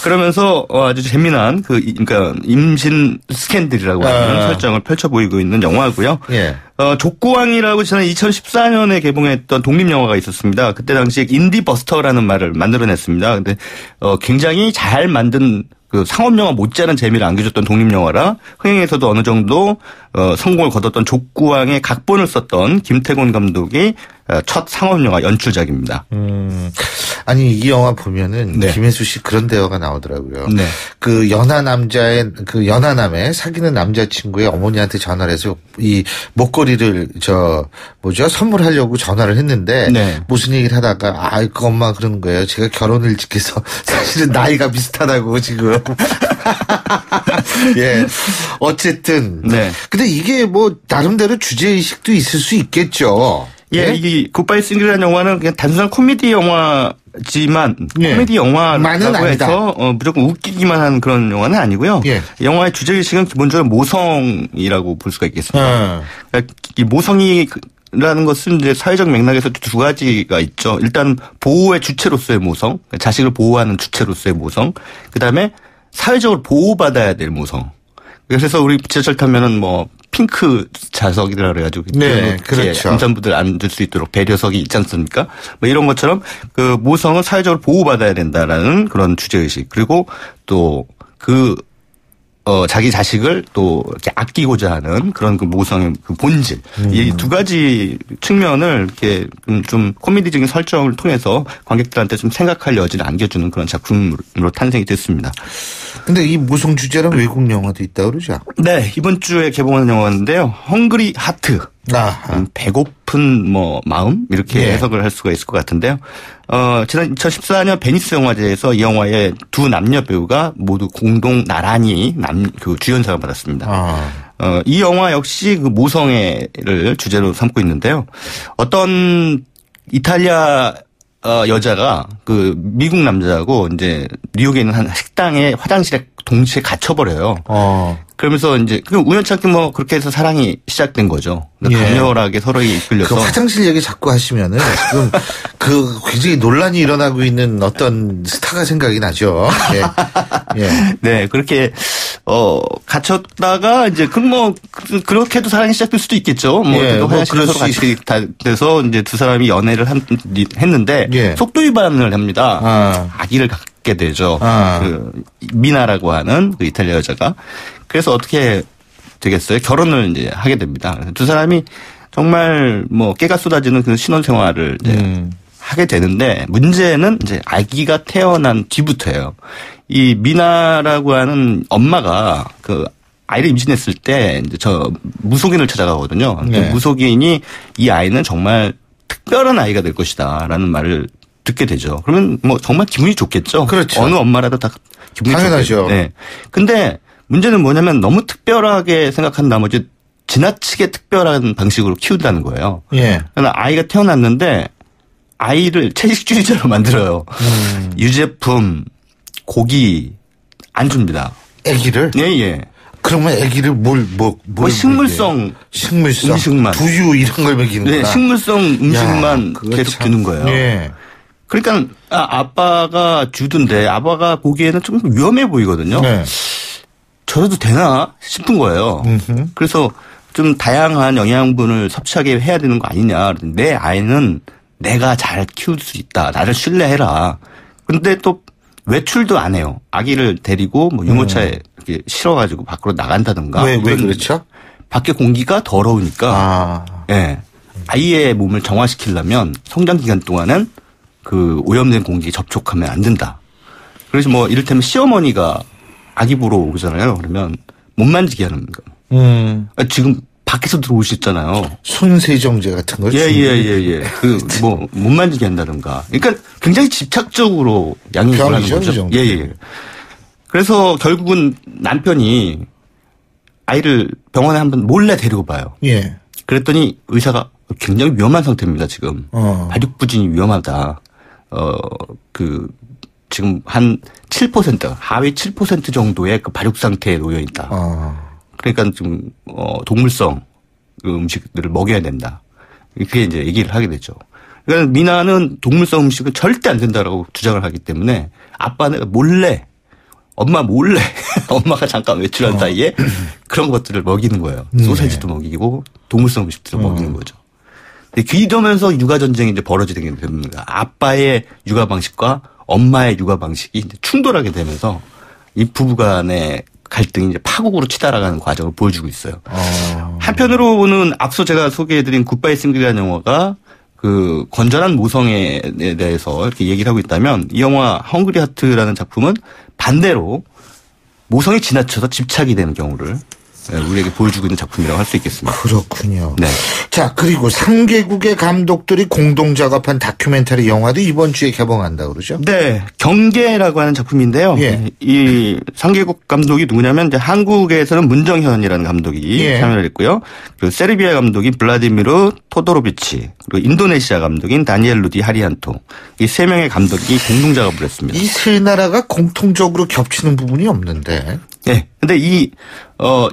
그러면서 아주 재미난 그러니까 임신 스캔들이라고 하는 설정을 펼쳐 보이고 있는 영화고요. 예. 족구왕이라고 지난 2014년에 개봉했던 독립영화가 있었습니다. 그때 당시에 인디버스터라는 말을 만들어냈습니다. 근데 굉장히 잘 만든 그 상업영화 못지않은 재미를 안겨줬던 독립영화라 흥행에서도 어느 정도 성공을 거뒀던 족구왕의 각본을 썼던 김태곤 감독이 첫 상업영화 연출작입니다. 아니 이 영화 보면은 네. 김혜수 씨 그런 대화가 나오더라고요. 네. 그 연하남의 사귀는 남자친구의 어머니한테 전화를 해서 이 목걸이를 선물하려고 전화를 했는데 네. 무슨 얘기를 하다가 그 엄마 그런 거예요. 제가 결혼을 일찍해서 사실은 나이가 비슷하다고 지금. 예. 어쨌든. 네. 근데 이게 뭐 나름대로 주제의식도 있을 수 있겠죠. 예, 이 굿바이 싱글이라는 영화는 그냥 단순한 코미디 영화지만 코미디 영화라고 해서 무조건 웃기기만 하는 그런 영화는 아니고요. 예. 영화의 주제의식은 기본적으로 모성이라고 볼 수가 있겠습니다. 그러니까 이 모성이라는 것은 이제 사회적 맥락에서 두 가지가 있죠. 일단 보호의 주체로서의 모성, 자식을 보호하는 주체로서의 모성, 그다음에 사회적으로 보호받아야 될 모성. 그래서 우리 지하철 타면은 뭐 핑크 좌석이라 그래가지고 네, 그렇죠. 임산부들 앉을 수 있도록 배려석이 있지 않습니까? 뭐 이런 것처럼 그 모성은 사회적으로 보호받아야 된다라는 그런 주제의식, 그리고 또 자기 자식을 또 이렇게 아끼고자 하는 그런 그 모성의 그 본질. 이 두 가지 측면을 이렇게 좀 코미디적인 설정을 통해서 관객들한테 좀 생각할 여지를 안겨주는 그런 작품으로 탄생이 됐습니다. 근데 이 모성 주제랑 외국 영화도 있다고 그러죠? 네, 이번 주에 개봉하는 영화인데요. 헝그리 하트. 배고픈 마음 이렇게 해석을 할 수가 있을 것 같은데요. 지난 2014년 베니스 영화제에서 이 영화의 두 남녀 배우가 모두 공동 나란히 주연상을 받았습니다. 이 영화 역시 그 모성애를 주제로 삼고 있는데요. 어떤 이탈리아 여자가 그 미국 남자하고 이제 뉴욕에 있는 한 식당에 화장실에 동시에 갇혀버려요. 그러면서 이제 우연찮게 그렇게 해서 사랑이 시작된 거죠. 강렬하게 서로에 이끌려서. 그 화장실 얘기 자꾸 하시면은 지금 굉장히 논란이 일어나고 있는 어떤 스타가 생각이 나죠. 예. 네, 그렇게 갇혔다가 이제 그렇게도 사랑이 시작될 수도 있겠죠. 화장실에 서로 같이 돼서 이제 두 사람이 연애를 했는데 속도 위반을 합니다. 아기를 갖게 되죠. 그 미나라고 하는 그 이탈리아 여자가. 그래서 어떻게 되겠어요? 결혼을 이제 하게 됩니다. 두 사람이 정말 깨가 쏟아지는 그 신혼생활을 이제 하게 되는데, 문제는 이제 아기가 태어난 뒤부터예요. 이 미나라고 하는 엄마가 그 아이를 임신했을 때 이제 무속인을 찾아가거든요. 무속인이 이 아이는 정말 특별한 아이가 될 것이다라는 말을 듣게 되죠. 그러면 정말 기분이 좋겠죠. 그렇죠. 어느 엄마라도 다 기분이 당연하죠. 좋겠죠. 네. 근데 문제는 뭐냐면 너무 특별하게 생각한 나머지 지나치게 특별한 방식으로 키운다는 거예요. 그러니까 아이가 태어났는데 아이를 채식주의자로 만들어요. 유제품, 고기 안 줍니다. 아기를? 예. 그러면 아기를 식물성 음식만, 두유 이런 걸 먹이는구나. 네, 식물성 음식만 계속 주는 거예요. 그러니까 아빠가 주던데 아빠가 보기에는 좀 위험해 보이거든요. 저래도 되나 싶은 거예요. 그래서 좀 다양한 영양분을 섭취하게 해야 되는 거 아니냐. 내 아이는 내가 잘 키울 수 있다. 나를 신뢰해라. 근데 또 외출도 안 해요. 아기를 데리고 유모차에 이렇게 실어가지고 밖으로 나간다든가. 왜 그렇죠? 밖에 공기가 더러우니까. 아이의 몸을 정화시키려면 성장 기간 동안은 그 오염된 공기에 접촉하면 안 된다. 그래서 이를테면 시어머니가 아기 보러 오잖아요. 그러면 못 만지게 하는 거예요. 지금 밖에서 들어오셨잖아요. 손세정제 같은 거. 예. 못 만지게 한다든가. 그러니까 굉장히 집착적으로 양육을 하는 거죠. 예. 그래서 결국은 남편이 아이를 병원에 한번 몰래 데리고 봐요. 그랬더니 의사가 굉장히 위험한 상태입니다, 지금. 발육부진이 위험하다. 지금 한 7% 하위 7% 정도의 그 발육 상태에 놓여 있다. 그러니까 좀 동물성 음식들을 먹여야 된다. 이렇게 이제 얘기를 하게 되죠. 그러니까 미나는 동물성 음식은 절대 안 된다라고 주장을 하기 때문에 아빠는 몰래 엄마 몰래 엄마가 잠깐 외출한 사이에 그런 것들을 먹이는 거예요. 소세지도 먹이고 동물성 음식들을 먹이는 거죠. 이러면서 육아 전쟁이 이제 벌어지게 됩니다. 아빠의 육아 방식과 엄마의 육아 방식이 이제 충돌하게 되면서 이 부부간의 갈등이 이제 파국으로 치달아가는 과정을 보여주고 있어요. 한편으로는 앞서 제가 소개해드린 굿바이 싱글이라는 영화가 그 건전한 모성애에 대해서 이렇게 얘기를 하고 있다면 이 영화 헝그리 하트라는 작품은 반대로 모성이 지나쳐서 집착이 되는 경우를 우리에게 보여주고 있는 작품이라고 할 수 있겠습니다. 그렇군요. 네. 자, 그리고 3개국의 감독들이 공동 작업한 다큐멘터리 영화도 이번 주에 개봉한다고 그러죠? 네. 경계라고 하는 작품인데요. 예. 이 3개국 감독이 누구냐면 이제 한국에서는 문정현이라는 감독이 예. 참여를 했고요. 그리고 세르비아 감독인 블라디미르 토도로비치, 그리고 인도네시아 감독인 다니엘 루디 하리안토, 이 3명의 감독이 공동 작업을 했습니다. 이 세 나라가 공통적으로 겹치는 부분이 없는데. 네. 근데 이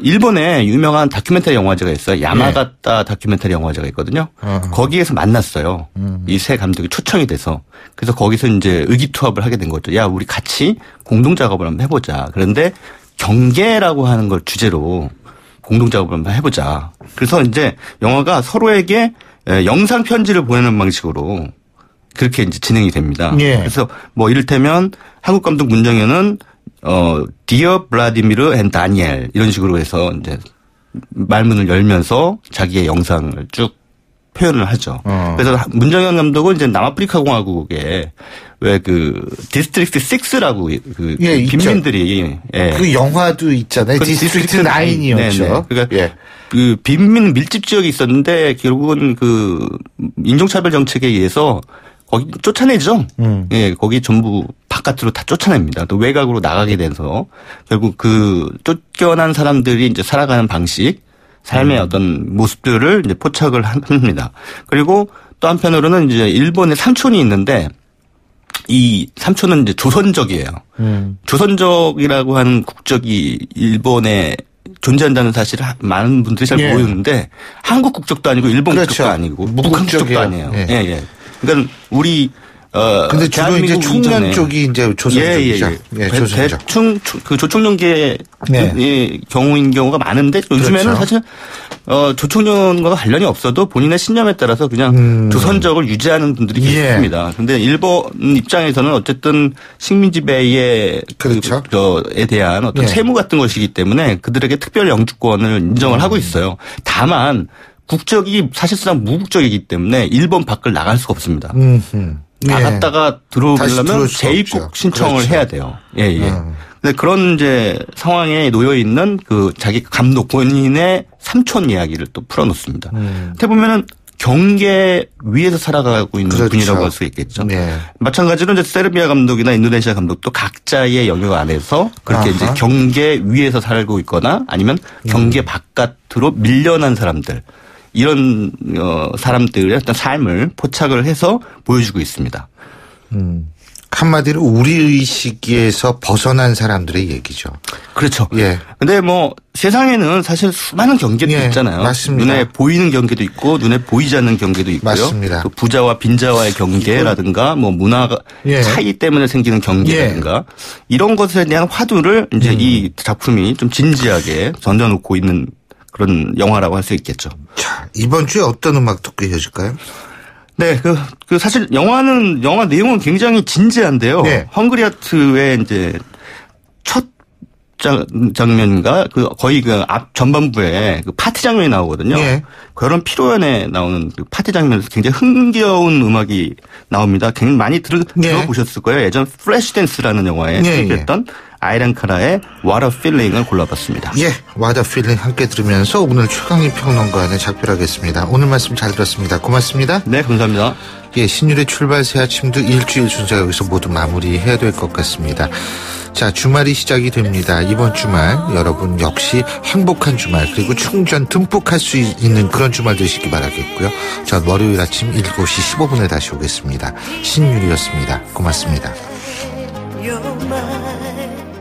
일본에 유명한 다큐멘터리 영화제가 있어요. 야마가타 다큐멘터리 영화제가 있거든요. 거기에서 만났어요. 이 세 감독이 초청이 돼서. 그래서 거기서 이제 의기투합을 하게 된 거죠. 야, 우리 같이 공동 작업을 한번 해보자. 그런데 경계라고 하는 걸 주제로 공동 작업을 한번 해보자. 그래서 이제 영화가 서로에게 영상 편지를 보내는 방식으로 그렇게 이제 진행이 됩니다. 예. 그래서 뭐 이를테면 한국 감독 문정현은 Dear Vladimir and Daniel 이런 식으로 해서 이제 말문을 열면서 자기의 영상을 쭉 표현을 하죠. 그래서 문정현 감독은 이제 남아프리카 공화국에 왜 그 디스트릭트 6라고 그 예, 빈민들이 그 영화도 있잖아요. 디스트릭트 9이었죠. 그러니까 그 빈민 밀집 지역이 있었는데 결국은 그 인종차별 정책에 의해서 거기 쫓아내죠. 예, 거기 전부 바깥으로 다 쫓아냅니다. 또 외곽으로 나가게 돼서 결국 그 쫓겨난 사람들이 이제 살아가는 방식, 삶의 어떤 모습들을 이제 포착을 합니다. 그리고 또 한편으로는 이제 일본에 삼촌이 있는데 이 삼촌은 이제 조선족이에요. 조선족이라고 하는 국적이 일본에 존재한다는 사실을 많은 분들이 잘 모르는데 한국 국적도 아니고 일본 국적도 아니고 북한 국적도 아니에요. 예, 예. 그러니까 우리 근데 주로 이제 총련 쪽이 이제 조선족이죠. 예, 조선족. 대충 그 조총련계의 경우인 경우가 많은데 요즘에는 사실 조총련과 관련이 없어도 본인의 신념에 따라서 그냥 조선족을 유지하는 분들이 계십니다. 그런데 일본 입장에서는 어쨌든 식민지배의 에 대한 어떤 채무 같은 것이기 때문에 그들에게 특별 영주권을 인정을 하고 있어요. 다만 국적이 사실상 무국적이기 때문에 일본 밖을 나갈 수가 없습니다. 나갔다가 들어오려면 재입국 신청을 해야 돼요. 예, 예. 근데 그런 이제 상황에 놓여 있는 그 자기 감독 본인의 삼촌 이야기를 또 풀어놓습니다. 어떻게 보면은 경계 위에서 살아가고 있는 분이라고 할 수 있겠죠. 마찬가지로 이제 세르비아 감독이나 인도네시아 감독도 각자의 영역 안에서 그렇게 이제 경계 위에서 살고 있거나 아니면 경계 바깥으로 밀려난 사람들. 이런 사람들의 어떤 삶을 포착을 해서 보여주고 있습니다. 한마디로 우리 의식에서 벗어난 사람들의 얘기죠. 그렇죠. 예. 근데 뭐 세상에는 사실 수많은 경계도 있잖아요. 맞습니다. 눈에 보이는 경계도 있고 눈에 보이지 않는 경계도 있고요. 맞습니다. 또 부자와 빈자와의 경계라든가 뭐 문화가 차이 때문에 생기는 경계라든가 이런 것에 대한 화두를 이제 이 작품이 좀 진지하게 던져놓고 있는 그런 영화라고 할 수 있겠죠. 자, 이번 주에 어떤 음악 듣고 이어질까요? 네, 사실 영화 내용은 굉장히 진지한데요. 헝그리 하트의 이제 첫 장면과 거의 앞 전반부에 파티 장면이 나오거든요. 그런 피로연에 나오는 그 파티 장면에서 굉장히 흥겨운 음악이 나옵니다. 굉장히 많이 들어보셨을 거예요. 예전 플래시댄스라는 영화에 출연했던 아이란 카라의 What a Feeling을 골라봤습니다. 예, What a Feeling 함께 들으면서 오늘 최강희 평론가는 작별하겠습니다. 오늘 말씀 잘 들었습니다. 고맙습니다. 네, 감사합니다. 예, 신율의 출발 새 아침도 일주일 순서 여기서 모두 마무리해야 될 것 같습니다. 자, 주말이 시작이 됩니다. 이번 주말 여러분 역시 행복한 주말 그리고 충전 듬뿍 할 수 있는 그런 주말 되시기 바라겠고요. 전 월요일 아침 7시 15분에 다시 오겠습니다. 신율이었습니다. 고맙습니다. your mind.